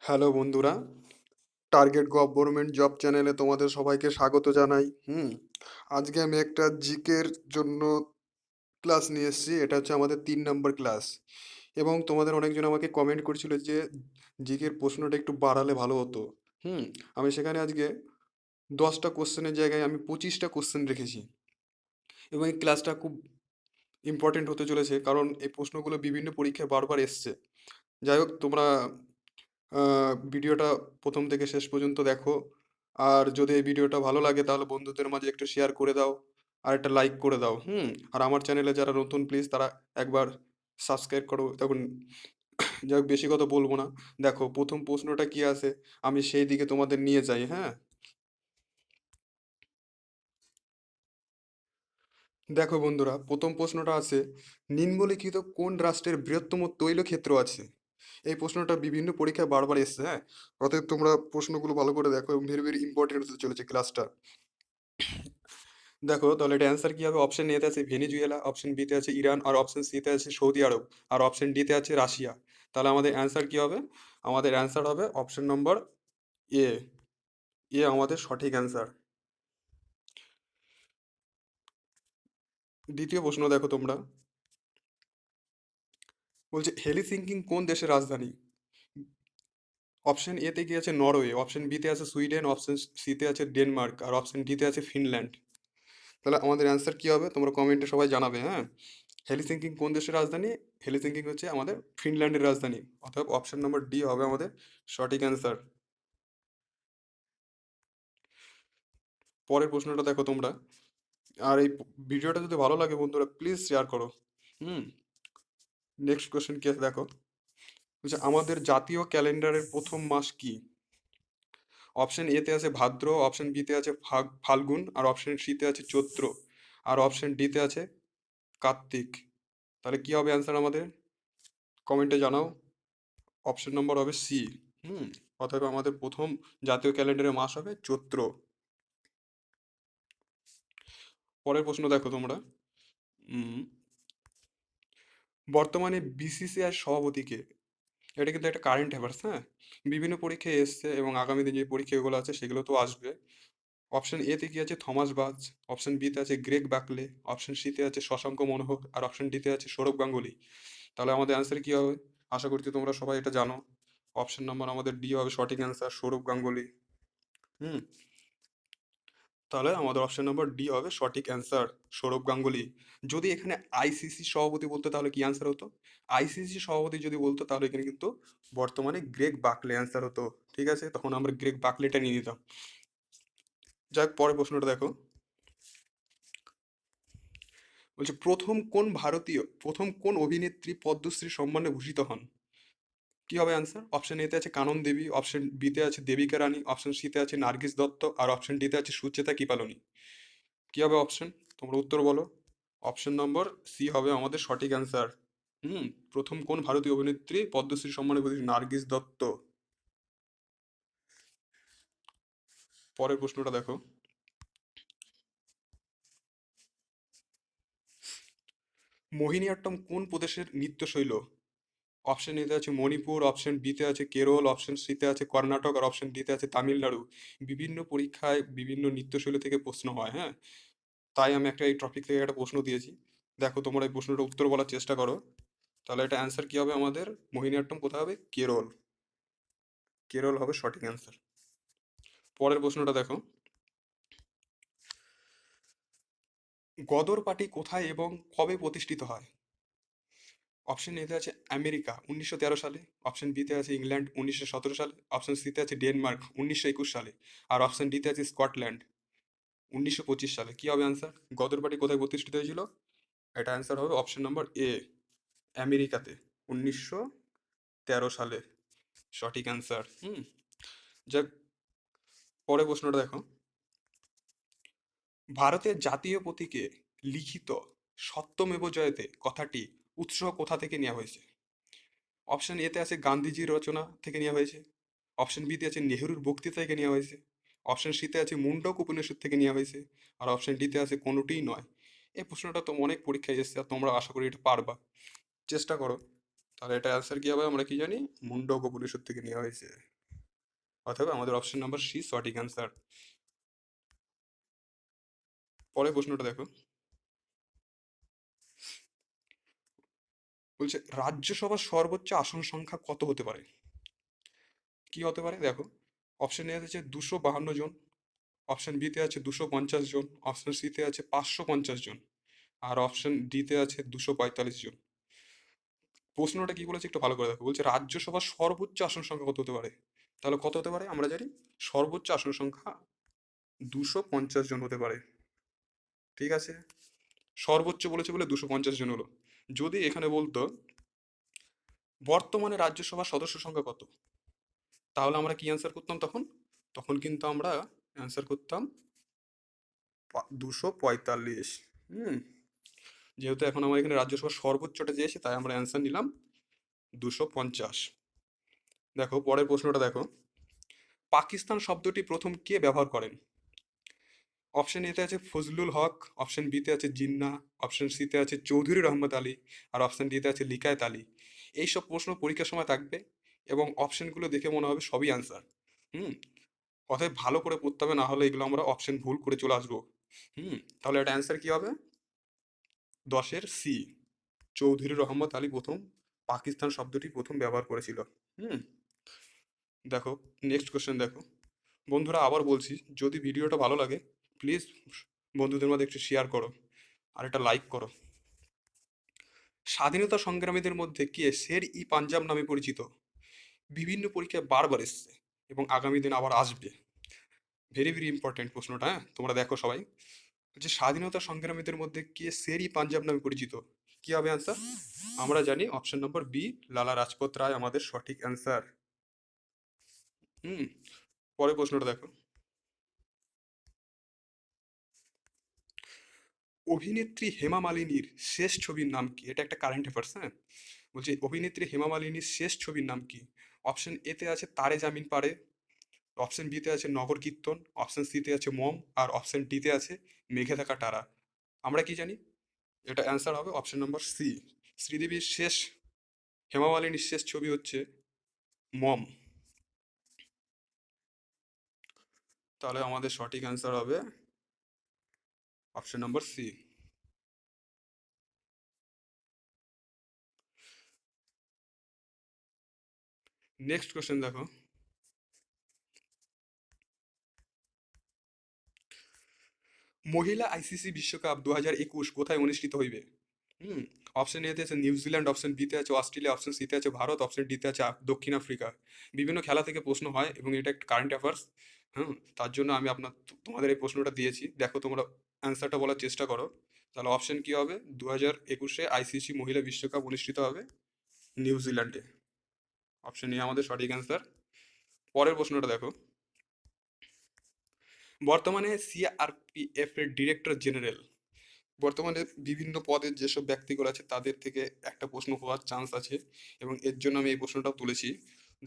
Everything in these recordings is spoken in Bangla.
হ্যালো বন্ধুরা, টার্গেট গভর্নমেন্ট জব চ্যানেলে তোমাদের সবাইকে স্বাগত জানাই। আজকে আমি একটা জিকের জন্য ক্লাস নিয়ে এসেছি। এটা হচ্ছে আমাদের 3 নম্বর ক্লাস। এবং তোমাদের অনেকজন আমাকে কমেন্ট করছিল যে জিকের প্রশ্নটা একটু বাড়ালে ভালো হতো। হুম আমি সেখানে আজকে 10টা কোশ্চেনের জায়গায় আমি 25টা কোশ্চেন রেখেছি। এবং এই ক্লাসটা খুব ইম্পর্টেন্ট হতে চলেছে, কারণ এই প্রশ্নগুলো বিভিন্ন পরীক্ষায় বারবার এসছে। যাই হোক, তোমরা ভিডিওটা প্রথম থেকে শেষ পর্যন্ত দেখো। আর যদি এই ভিডিওটা ভালো লাগে তাহলে বন্ধুদের মাঝে একটু শেয়ার করে দাও, আর একটা লাইক করে দাও। আর আমার চ্যানেলে যারা নতুন, প্লিজ তারা একবার সাবস্ক্রাইব করো। তখন যাই হোক, বেশি কথা বলবো না। দেখো প্রথম প্রশ্নটা কি আছে, আমি সেই দিকে তোমাদের নিয়ে যাই। দেখো বন্ধুরা, প্রথম প্রশ্নটা আছে, নিম্নলিখিত কোন রাষ্ট্রের বৃহত্তম তৈল ক্ষেত্র আছে? এই প্রশ্নটা বিভিন্ন পরীক্ষায় বারবার এসছে। অতএব তোমরা প্রশ্নগুলো ভালো করে দেখো, এবং ভেরি ভেরি ইম্পর্টেন্ট হতে চলেছে ক্লাসটা। দেখো তাহলে এটা অ্যান্সার কি হবে? অপশন এতে আছে ভেনিজুয়েলা, অপশন বিতে আছে ইরান, আর অপশন সিতে আছে সৌদি আরব, আর অপশন ডিতে আছে রাশিয়া। তাহলে আমাদের অ্যান্সার কি হবে? আমাদের অ্যান্সার হবে অপশন নম্বর এ। এ আমাদের সঠিক অ্যান্সার। দ্বিতীয় প্রশ্ন দেখো তোমরা, বলছে হেলিসিঙ্কি কোন দেশের রাজধানী? অপশন এতে কি আছে নরওয়ে, অপশন বিতে আছে সুইডেন, অপশন সিতে আছে ডেনমার্ক, আর অপশন ডিতে আছে ফিনল্যান্ড। তাহলে আমাদের অ্যান্সার কি হবে তোমরা কমেন্টে সবাই জানাবে। হেলসিঙ্কি কোন দেশের রাজধানী? হেলসিঙ্কি হচ্ছে আমাদের ফিনল্যান্ডের রাজধানী। অতএব অপশন নম্বর ডি হবে আমাদের সঠিক অ্যান্সার। পরের প্রশ্নটা দেখো তোমরা। আর এই ভিডিওটা যদি ভালো লাগে বন্ধুরা, প্লিজ শেয়ার করো। হুম নেক্সট কোশ্চেন কি আছে দেখো, বলছে আমাদের জাতীয় ক্যালেন্ডারের প্রথম মাস কি? অপশন এতে আছে ভাদ্র, অপশন বিতে আছে ফাল্গুন, আর অপশন সিতে আছে চৈত্র, আর অপশন ডিতে আছে কার্তিক। তাহলে কি হবে অ্যান্সার আমাদের? কমেন্টে জানাও। অপশন নম্বর হবে সি। হুম অতএব আমাদের প্রথম জাতীয় ক্যালেন্ডারের মাস হবে চৈত্র। পরের প্রশ্ন দেখো তোমরা। উম, বর্তমানে বিসিসিআই সভাপতিকে, এটা কিন্তু একটা কারেন্ট অ্যাফেয়ার্স। বিভিন্ন পরীক্ষায় এসছে, এবং আগামী দিনে যে পরীক্ষাগুলো আছে সেগুলো তো আসবে। অপশন এতে কি আছে থমাস বাজ, অপশন বিতে আছে গ্রেগ বাকলে, অপশন সিতে আছে শশাঙ্ক মনোহর, আর অপশন ডিতে আছে সৌরভ গাঙ্গুলি। তাহলে আমাদের অ্যান্সার কি হবে? আশা করছি তোমরা সবাই এটা জানো। অপশন নাম্বার আমাদের ডি হবে সঠিক অ্যান্সার, সৌরভ গাঙ্গুলি। হুম তাহলে আমাদের অপশন নাম্বার ডি হবে সঠিক অ্যান্সার, সৌরভ গাঙ্গুলি। যদি এখানে আইসিসি সভাপতি বলতো তাহলে কি অ্যান্সার হতো? আইসিসি সভাপতি যদি বলতো তাহলে এখানে কিন্তু বর্তমানে গ্রেগ বাকলে অ্যান্সার হতো। ঠিক আছে, তখন আমরা গ্রেগ বাকলেটা নিয়ে নিতাম। যাক, পরের প্রশ্নটা দেখো। বলছে প্রথম কোন অভিনেত্রী পদ্মশ্রী সম্মানে ভূষিত হন? কি হবে অ্যান্সার? অপশন এতে আছে কানন দেবী, অপশন বিতে আছে দেবিকা রানী, অপশন সিতে আছে নার্গিস দত্ত, আর অপশন ডিতে আছে সুচেতা কিপালনি। কি হবে অপশন? তোমরা উত্তর বলো। অপশন নম্বর সি হবে আমাদের সঠিক অ্যান্সার। হুম প্রথম কোন ভারতীয় অভিনেত্রী পদ্মশ্রী সম্মানে ভূষিত? নার্গিস দত্ত। পরের প্রশ্নটা দেখো। মোহিনীঅট্টম কোন প্রদেশের নৃত্যশৈল? অপশন এতে আছে মণিপুর, অপশন বিতে আছে কেরল, অপশন সিতে আছে কর্ণাটক, আর অপশন ডিতে আছে তামিলনাড়ু। বিভিন্ন পরীক্ষায় বিভিন্ন নৃত্যশৈলী থেকে প্রশ্ন হয়। তাই আমি একটা এই টপিক থেকে একটা প্রশ্ন দিয়েছি। দেখো তোমরা এই প্রশ্নটা উত্তর বলার চেষ্টা করো। তাহলে এটা অ্যান্সার কি হবে আমাদের? মোহিনীঅট্টম কোথায় হবে? কেরল। কেরল হবে সঠিক অ্যান্সার। পরের প্রশ্নটা দেখো। গদর পার্টি কোথায় এবং কবে প্রতিষ্ঠিত হয়? অপশন এতে আছে আমেরিকা 1913 সালে, অপশন বিতে আছে ইংল্যান্ড 1917 সালে, অপশন সিতে আছে ডেনমার্ক 1921 সালে, আর অপশন ডিতে আছে স্কটল্যান্ড 1925 সালে। কি হবে অ্যান্সার? গদর পার্টি কোথায় প্রতিষ্ঠিত হয়েছিল? এটা অ্যান্সার হবে অপশন নম্বর এ, আমেরিকাতে 1913 সালে। সঠিক অ্যান্সার। যাক, পরের প্রশ্নটা দেখো। ভারতের জাতীয় প্রতীকে লিখিত সত্যমেব জয়তে কথাটি উৎস কোথা থেকে নেওয়া হয়েছে? অপশন এতে আছে গান্ধীজির রচনা থেকে নেওয়া হয়েছে, অপশন বিতে আছে নেহরুর বক্তৃতা থেকে নেওয়া হয়েছে, অপশন সিতে আছে মুন্ডক উপনিষদ থেকে নেওয়া হয়েছে, আর অপশন ডিতে আছে কোনোটিই নয়। এই প্রশ্নটা তো অনেক পরীক্ষায় এসেছে, আর তোমরা আশা করি এটা পারবা। চেষ্টা করো। তাহলে এটা অ্যান্সার কি হবে? আমরা কি জানি? মুন্ডক উপনিষদ থেকে নেওয়া হয়েছে। অথবা আমাদের অপশন নাম্বার সি সঠিক অ্যান্সার। পরের প্রশ্নটা দেখো, বলছে রাজ্যসভার সর্বোচ্চ আসন সংখ্যা কত হতে পারে? কি হতে পারে দেখো, অপশন এ আছে 252 জন, অপশন বিতে আছে 250 জন, অপশন সিতে আছে 550 জন, আর অপশন ডিতে আছে 245 জন। প্রশ্নটা কি বলেছে একটু ভালো করে দেখো, বলছে রাজ্যসভার সর্বোচ্চ আসন সংখ্যা কত হতে পারে। তাহলে কত হতে পারে আমরা জানি, সর্বোচ্চ আসন সংখ্যা 250 জন হতে পারে। ঠিক আছে, সর্বোচ্চ বলেছে বলে 250 জন হলো। যদি এখানে বলতো বর্তমানে রাজ্যসভার সদস্য সংখ্যা কত, তাহলে আমরা কি অ্যান্সার করতাম তখন, তখন কিন্তু আমরা অ্যান্সার করতাম 245। যেহেতু এখন আমার এখানে রাজ্যসভার সর্বোচ্চটা চেয়েছে, তাই আমরা অ্যান্সার নিলাম 250। দেখো পরের প্রশ্নটা দেখো, পাকিস্তান শব্দটি প্রথম কে ব্যবহার করেন? অপশন এতে আছে ফজলুল হক, অপশন বিতে আছে জিন্না, অপশন সিতে আছে চৌধুরী রহমত আলী, আর অপশন ডিতে আছে লিকায়েত আলী। এইসব প্রশ্ন পরীক্ষার সময় থাকবে এবং অপশনগুলো দেখে মনে হবে সবই অ্যান্সার। হুম অতএব ভালো করে পড়তে হবে, না হলে এগুলো আমরা অপশন ভুল করে চলে আসবো। তাহলে এটা অ্যান্সার কি হবে, 10-এর সি, চৌধুরী রহমত আলী প্রথম পাকিস্তান শব্দটি প্রথম ব্যবহার করেছিল। হুম দেখো নেক্সট কোশ্চেন দেখো, বন্ধুরা আবার বলছি, যদি ভিডিওটা ভালো লাগে প্লিজ বন্ধুদের মধ্যে একটু শেয়ার করো আর একটা লাইক করো। স্বাধীনতা সংগ্রামীদের মধ্যে কে শের ই পাঞ্জাব নামে পরিচিত? বিভিন্ন পরীক্ষায় বারবার এসছে এবং আগামী দিন আবার আসবে। ভেরি ভেরি ইম্পর্টেন্ট প্রশ্নটা, হ্যাঁ তোমরা দেখো সবাই, যে স্বাধীনতা সংগ্রামীদের মধ্যে কে শের ই পাঞ্জাব নামে পরিচিত? কি হবে অ্যান্সার? আমরা জানি অপশন নম্বর বি, লালা রাজপথ রায় আমাদের সঠিক অ্যান্সার। হুম পরের প্রশ্নটা দেখো, অভিনেত্রী হেমা মালিনীর শেষ ছবির নাম কি? এটা একটা কারেন্ট অ্যাফেয়ার্স, হ্যাঁ। বলছি অভিনেত্রী হেমা মালিনীর শেষ ছবির নাম কি? অপশন এতে আছে তারে জামিন পারে, অপশন বিতে আছে নগর কীর্তন, অপশন সিতে আছে মম, আর অপশন ডিতে আছে মেঘে থাকা তারা। আমরা কি জানি, এটা অ্যান্সার হবে অপশন নম্বর সি, শ্রীদেবীর শেষ, হেমা মালিনীর শেষ ছবি হচ্ছে মম। তাহলে আমাদের সঠিক অ্যান্সার হবে option number C. Next question দেখো, মহিলা আইসিসি বিশ্বকাপ 2021 কোথায় অনুষ্ঠিত হইবে? হুম অপশন এতে আছে নিউজিল্যান্ড, অপশন বিতে আছে অস্ট্রেলিয়া, অপশন সিতে আছে ভারত, অপশন ডিতে আছে দক্ষিণ আফ্রিকা। বিভিন্ন খেলা থেকে প্রশ্ন হয় এবং এটা একটা কারেন্ট অ্যাফেয়ার্স। তার জন্য আমি তোমাদের এই প্রশ্নটা দিয়েছি, দেখো তোমরা অ্যান্সারটা বলার চেষ্টা করো। তাহলে অপশন কি হবে, 2021 আইসিসি মহিলা বিশ্বকাপ অনুষ্ঠিত হবে নিউজিল্যান্ডে। অপশন এ আমাদের সঠিক অ্যান্সার। পরের প্রশ্নটা দেখো, বর্তমানে সিআরপিএফ এর ডিরেক্টর জেনারেল, বর্তমানে বিভিন্ন পদের যেসব ব্যক্তিগুলো আছে তাদের থেকে একটা প্রশ্ন হওয়ার চান্স আছে এবং এর জন্য আমি এই প্রশ্নটাও তুলেছি।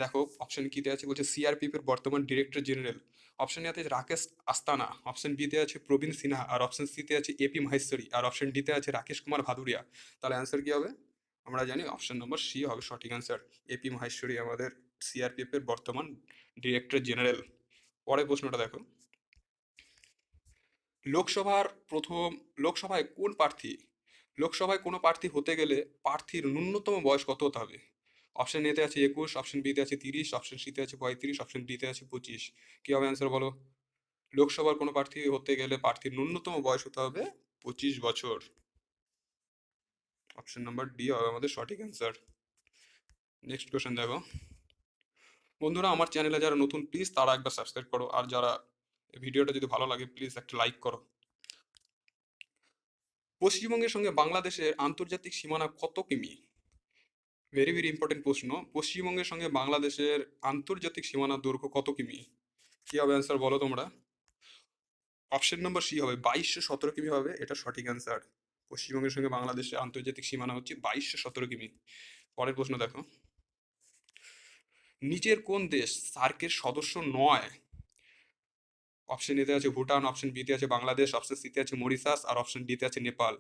দেখো অপশন কিতে আছে, বলছে সিআরপিএফ এর বর্তমান ডিরেক্টর জেনারেল। অপশন এতে আছে রাকেশ আস্তানা, অপশন বিতে আছে প্রবীণ সিনহা, আর অপশন সিতে আছে এপি মাহেশ্বরী, আর অপশন ডিতে আছে রাকেশ কুমার ভাদুরিয়া। তাহলে অ্যান্সার কি হবে, আমরা জানি অপশন নম্বর সি হবে সঠিক অ্যান্সার, এপি মাহেশ্বরী আমাদের সিআরপিএফ এর বর্তমান ডিরেক্টর জেনারেল। পরের প্রশ্নটা দেখো, লোকসভার প্রথম, লোকসভায় কোন প্রার্থী, লোকসভায় কোনো প্রার্থী হতে গেলে প্রার্থীর ন্যূনতম বয়স কত হতে হবে? অপশন এতে আছে 21, অপশন বিতে আছে 30, অপশন সিতে আছে 35, অপশন ডিতে আছে 25। কি হবে অ্যান্সার বলো, লোকসভার কোনো প্রার্থী হতে গেলে প্রার্থীর ন্যূনতম বয়স হতে হবে 25 বছর। অপশন নাম্বার ডি হবে আমাদের সঠিক অ্যান্সার। নেক্সট কোয়েশ্চেন দেখো, বন্ধুরা আমার চ্যানেলে যারা নতুন প্লিজ তারা একবার সাবস্ক্রাইব করো, আর যারা ভিডিওটা যদি ভালো লাগে প্লিজ একটা লাইক করো। পশ্চিমবঙ্গের সঙ্গে বাংলাদেশের আন্তর্জাতিক সীমানা কত কিমি? ভেরি ভেরি ইম্পর্টেন্ট প্রশ্ন, পশ্চিমবঙ্গের সঙ্গে বাংলাদেশের আন্তর্জাতিক সীমানার দৈর্ঘ্য কত কিমি? কি হবে অ্যান্সার বলো তোমরা? অপশন নম্বর সি হবে 2217 কিমি হবে এটা সঠিক অ্যান্সার। পশ্চিমবঙ্গের সঙ্গে বাংলাদেশের আন্তর্জাতিক সীমানা হচ্ছে 2217 কিমি। পরের প্রশ্ন দেখো, নিচের কোন দেশ সার্কের সদস্য নয়? অপশন এতে আছে ভুটান, অপশন বিতে আছে বাংলাদেশ, অপশন সিতে আছে মরিশাস, আর অপশন ডিতে আছে নেপাল।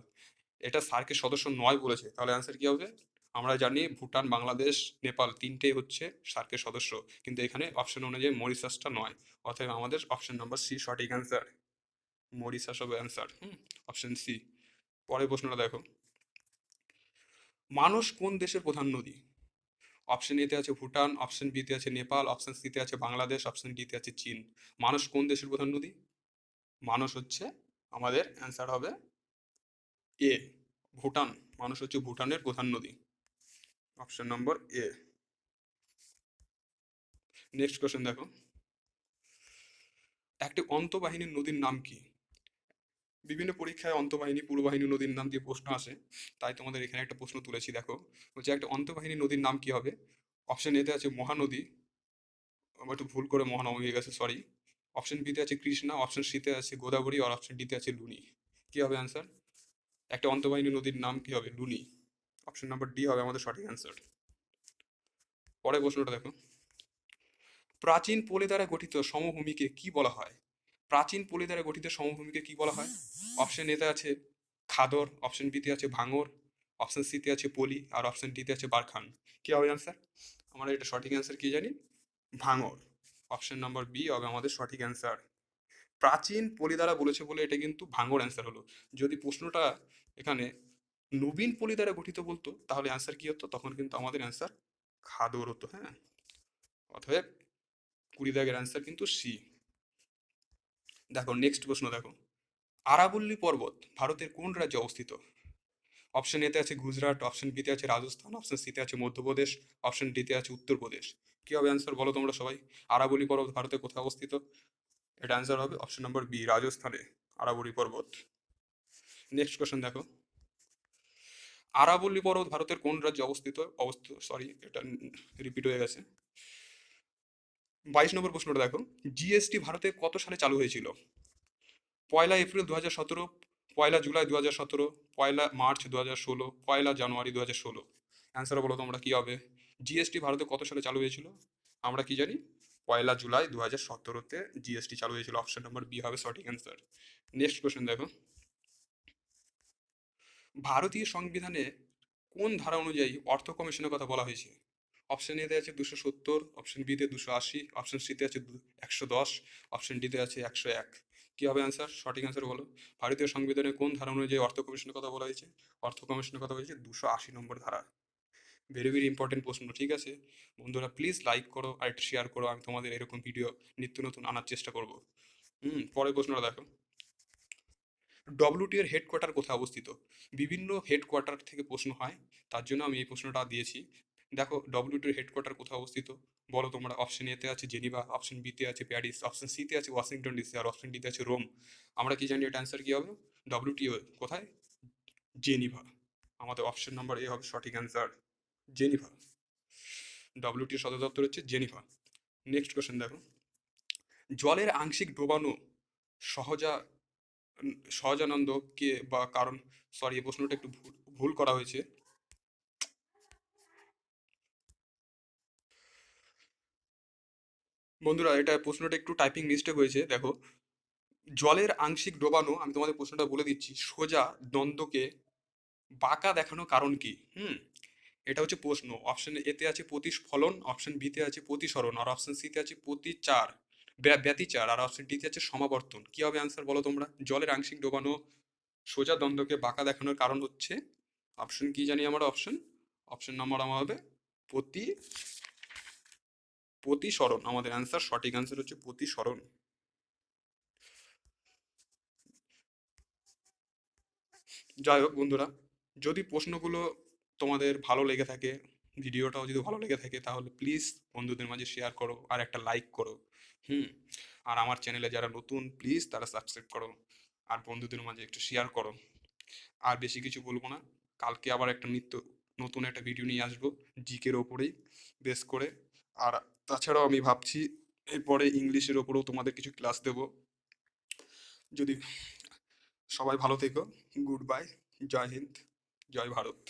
এটা সার্কের সদস্য নয় বলেছে, তাহলে অ্যান্সার কি হবে, আমরা জানি ভুটান, বাংলাদেশ, নেপাল তিনটেই হচ্ছে সার্কের সদস্য, কিন্তু এখানে অপশন অনুযায়ী মরিশাসটা নয়। অতএব আমাদের অপশন নাম্বার সি সঠিক অ্যান্সার। মরিশাস হবে অ্যান্সার। Option C. পরের প্রশ্নটা দেখো, মানস কোন দেশের প্রধান নদী? অপশন এতে আছে ভুটান, অপশন বিতে আছে নেপাল, অপশন সিতে আছে বাংলাদেশ, অপশন ডিতে আছে চীন। মানস কোন দেশের প্রধান নদী? মানস হচ্ছে আমাদের অ্যান্সার হবে এ, ভুটান। মানস হচ্ছে ভুটানের প্রধান নদী। অপশন নম্বর এ। নেক্সট কোশ্চেন দেখো, একটি অন্তঃবাহিনীর নদীর নাম কি? বিভিন্ন পরীক্ষায় অন্তঃবাহিনী, পূর্ববাহিনী নদীর নাম দিয়ে প্রশ্ন আসে, তাই তোমাদের এখানে একটা প্রশ্ন তুলেছি। দেখো হচ্ছে একটা অন্তঃবাহিনী নদীর নাম কি হবে? অপশন এতে আছে মহানদী, আমার একটু ভুল করে মহানবমী হয়ে গেছে, সরি। অপশন বিতে আছে কৃষ্ণা, অপশন সিতে আছে গোদাবরী, আর অপশন ডিতে আছে লুনি। কি হবে অ্যান্সার? একটা অন্তঃবাহিনী নদীর নাম কি হবে? লুনি। অপশন নাম্বার ডি হবে আমাদের সঠিক অ্যান্সার। পরের প্রশ্নটা দেখো, প্রাচীন পলি দ্বারা গঠিত সমভূমিকে কি বলা হয়? প্রাচীন পলি দ্বারা গঠিত সমভূমিকে কি বলা হয়? অপশন এতে আছে খাদর, অপশন বিতে আছে ভাঙর, অপশন সিতে আছে পলি, আর অপশন ডিতে আছে বারখান। কি হবে অ্যান্সার? আমরা এটা সঠিক অ্যান্সার কি জানি? ভাঙর। অপশন নাম্বার বি হবে আমাদের সঠিক অ্যান্সার। প্রাচীন পলি দ্বারা বলেছে বলে এটা কিন্তু ভাঙর অ্যান্সার হলো। যদি প্রশ্নটা এখানে নবীন পলি দ্বারা গঠিত বলতো, তাহলে অ্যান্সার কি হতো? তখন কিন্তু আমাদের অ্যান্সার খাদর হতো। হ্যাঁ, অতএব 20 দাগের অ্যান্সার কিন্তু সি। দেখো নেক্সট প্রশ্ন দেখো, আরাবল্লী পর্বত ভারতের কোন রাজ্যে অবস্থিত? অপশন এতে আছে গুজরাট, অপশন বিতে আছে রাজস্থান, অপশন সিতে আছে মধ্যপ্রদেশ, অপশন ডিতে আছে উত্তরপ্রদেশ। কি হবে অ্যান্সার বলো তোমরা সবাই? আরাবল্লী পর্বত ভারতে কোথায় অবস্থিত? এটা অ্যান্সার হবে অপশন নম্বর বি, রাজস্থানে আরাবল্লী পর্বত। নেক্সট কোশ্চেন দেখো, আরাবল্লী পর্বত ভারতের কোন রাজ্যে অবস্থিত, সরি এটা রিপিট হয়ে গেছে। 22 নম্বর প্রশ্নটা দেখো, জিএসটি ভারতে কত সালে চালু হয়েছিল? 1 এপ্রিল 2017, 1 জুলাই 2017, 1মার্চ 2016, 1জানুয়ারি 2016। অ্যান্সার বলো তোমরা কি হবে? জিএসটি ভারতে কত সালে চালু হয়েছিল? আমরা কি জানি? 1 জুলাই 2017-তে জিএসটি চালু হয়েছিল। অপশন নাম্বার বি হবে সঠিক অ্যান্সার। নেক্সট কোশ্চেন দেখো, ভারতীয় সংবিধানে কোন ধারা অনুযায়ী অর্থ কমিশনের কথা বলা হয়েছে? অপশন এতে আছে 270, অপশন বিতে 280, অপশন সিতে আছে 110, অপশন ডিতে আছে 101। কি হবে অ্যান্সার? সঠিক অ্যান্সার বলো। ভারতীয় সংবিধানে কোন ধারা অনুযায়ী অর্থ কমিশনের কথা বলা হয়েছে? অর্থ কমিশনের কথা বলেছে 280 নম্বর ধারা। ভেরি ভেরি ইম্পর্টেন্ট প্রশ্ন, ঠিক আছে বন্ধুরা? প্লিজ লাইক করো আর একটু শেয়ার করো, আমি তোমাদের এরকম ভিডিও নিত্য নতুন আনার চেষ্টা করব। পরের প্রশ্নটা দেখো, ডব্লিউটি এর হেডকোয়ার্টার কোথায় অবস্থিত? বিভিন্ন হেডকোয়ার্টার থেকে প্রশ্ন হয়, তার জন্য আমি এই প্রশ্নটা দিয়েছি। দেখো ডব্লিউটির হেডকোয়ার্টার কোথায় অবস্থিত বলো তোমরা? অপশন এতে আছে জেনিভা, অপশন বিতে আছে প্যারিস, অপশন সিতে আছে ওয়াশিংটন ডিসি, আর অপশন ডিতে আছে রোম। আমরা কি জানি এটা অ্যান্সার কি হবে? ডব্লিউটিও কোথায়? জেনিভা। আমাদের অপশন নাম্বার এ হবে সঠিক অ্যান্সার, জেনিভা। ডব্লিউটির সদর দপ্তর হচ্ছে জেনিভা। নেক্সট কোশ্চেন দেখো, জলের আংশিক ডোবানো সহজা সহজানন্দ কে বা কারণ, সরি এই প্রশ্নটা একটু ভুল ভুল করা হয়েছে। বন্ধুরা এটা প্রশ্নটা একটু টাইপিং মিস্টেক হয়েছে। দেখো, জলের আংশিক ডোবানো, আমি তোমাদের প্রশ্নটা বলে দিচ্ছি, সোজা দ্বন্দ্বকে বাঁকা দেখানো কারণ কি? এটা হচ্ছে প্রশ্ন। অপশন এতে আছে প্রতিস্ফলন, অপশন বিতে আছে প্রতিসরণ, আর অপশন সিতে আছে প্রতিচার, ব্যতিচার, আর অপশন ডিতে আছে সমাবর্তন। কি হবে অ্যান্সার বলো তোমরা? জলের আংশিক ডোবানো সোজা দ্বন্দ্বকে বাঁকা দেখানোর কারণ হচ্ছে, অপশন কি জানি আমরা? অপশন অপশন নাম্বার আমার হবে প্রতিসরণ। আমাদের অ্যান্সার সঠিক অ্যান্সার হচ্ছে প্রতিসরণ। যাই হোক বন্ধুরা, যদি প্রশ্নগুলো তোমাদের ভালো লেগে থাকে, ভিডিওটাও যদি ভালো লেগে থাকে, তাহলে প্লিজ বন্ধুদের মাঝে শেয়ার করো আর একটা লাইক করো। হুম আর আমার চ্যানেলে যারা নতুন, প্লিজ তারা সাবস্ক্রাইব করো আর বন্ধুদের মাঝে একটু শেয়ার করো। আর বেশি কিছু বলবো না, কালকে আবার একটা নতুন একটা ভিডিও নিয়ে আসবো জিকের ওপরেই বেস করে। আর তাছাড়াও আমি ভাবছি এরপরে ইংলিশের ওপরেও তোমাদের কিছু ক্লাস দেবো। যদি সবাই ভালো থেকো, গুড বাই, জয় হিন্দ, জয় ভারত।